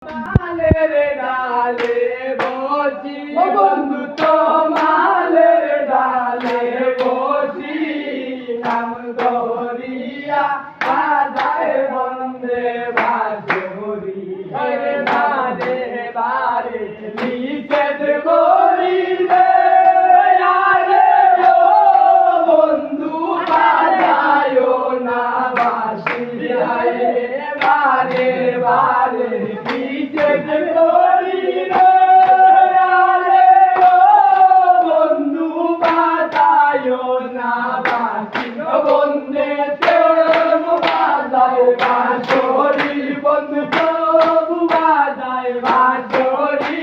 মালের ডালে বসি বন্ধু তোমালের ডালে বসি নাম ধরিয়া বাজায় বন্দে বাজরি বারে বারে নিষেধ করিলে আরে ও বন্ধু বাজায় না বাসি বারে বারে নিষেধ করিলে আরে ও বন্ধু বাজায় না বাসি বন্দে প্রভু বাজায় বাঁশরি বন্ধু প্রভু বাজায় বাঁশরি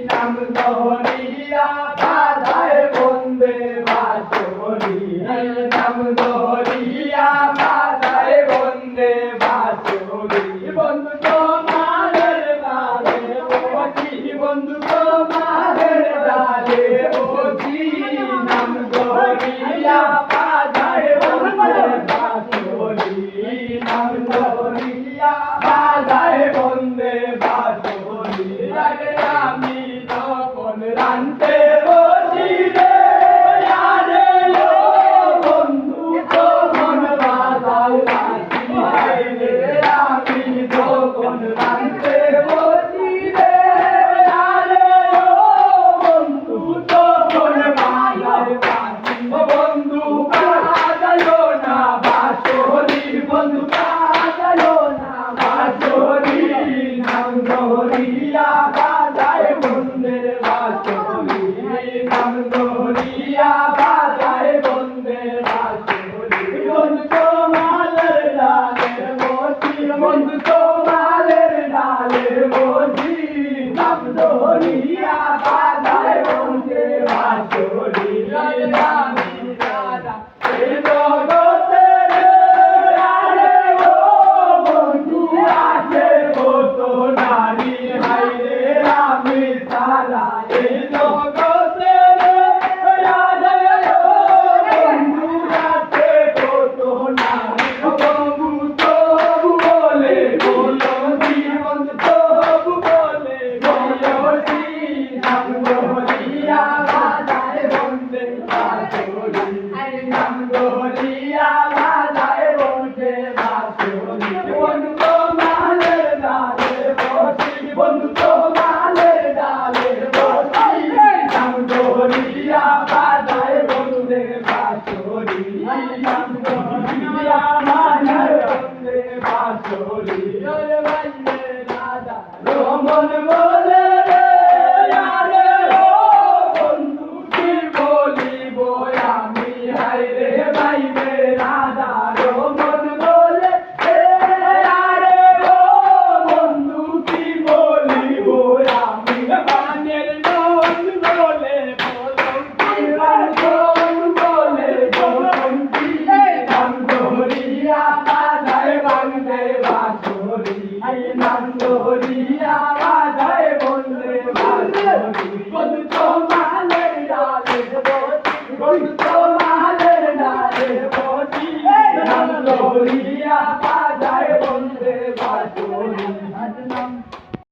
নাম ধরিয়া বাজায় বন্দে বাঁশরি নাম ধরিয়া বাজায় বন্দে বাঁশরি বন্ধু তোমাদের ডালে বসি বন্ধু তোমাদের ডালে বসি নাম ধরিয়া বাজায় বন্দে বাঁশরি নাম ধরিয়া বাজায় বন্দে বাঁশরি আমি তখন রানতে বসি রে আরে ও বন্ধু তখন বাজায় বাঁশি রে আমি তখন রানতে বসি রে আরে ও বন্ধু তখন বাজায় বাঁশি বন্ধু বাজায় না বাঁশরি বন্ধু বাজায় না বাঁশরি নাম ধরিয়া বাজায় বন্দে বাঁশরি নাম ধরিয়া বাজায় বন্দে বাঁশরি বন্ধু তোমালের ডালে বসি বন্ধু তোমালের ডালে বসি নাম ধরিয়া বাজায় বন্দে বাঁশরি রানী রাধা এই জগতে আরে ও বন্ধু আছে কত নারী হাইরে আমি সারা এই জগতে আরে ও বন্ধু আছে কত নারী বন্ধু তবু বলে বলছি বন্ধু তবু বলে বলছি নাম ধরিয়া বাজায় বন্দে বাঁশরি নাম ধরিয়া বাজায় বন্দে বাঁশরি বন্ধু তোমালের ডালে বসি বন্ধু তোমালের ডালে বসি নাম ধরিয়া বাজায় বন্দে বাঁশরি নাম ধরিয়া বাজায় বন্দে বাঁশরি রমন বলে রে আরে ও বন্ধু কি বলিব আমি হাইরে ভাইবে রাধা রমন বলে আরে ও বন্ধু কি বলিব আমি বানের নন বলে বলছি বলে বলছি নাম ধরিয়া বাজায় বন্দে বাঁশরি নাম ধরিয়া বাজায় বন্দে বাঁশরি বন্ধু তোমালের ডালে বসি বন্ধু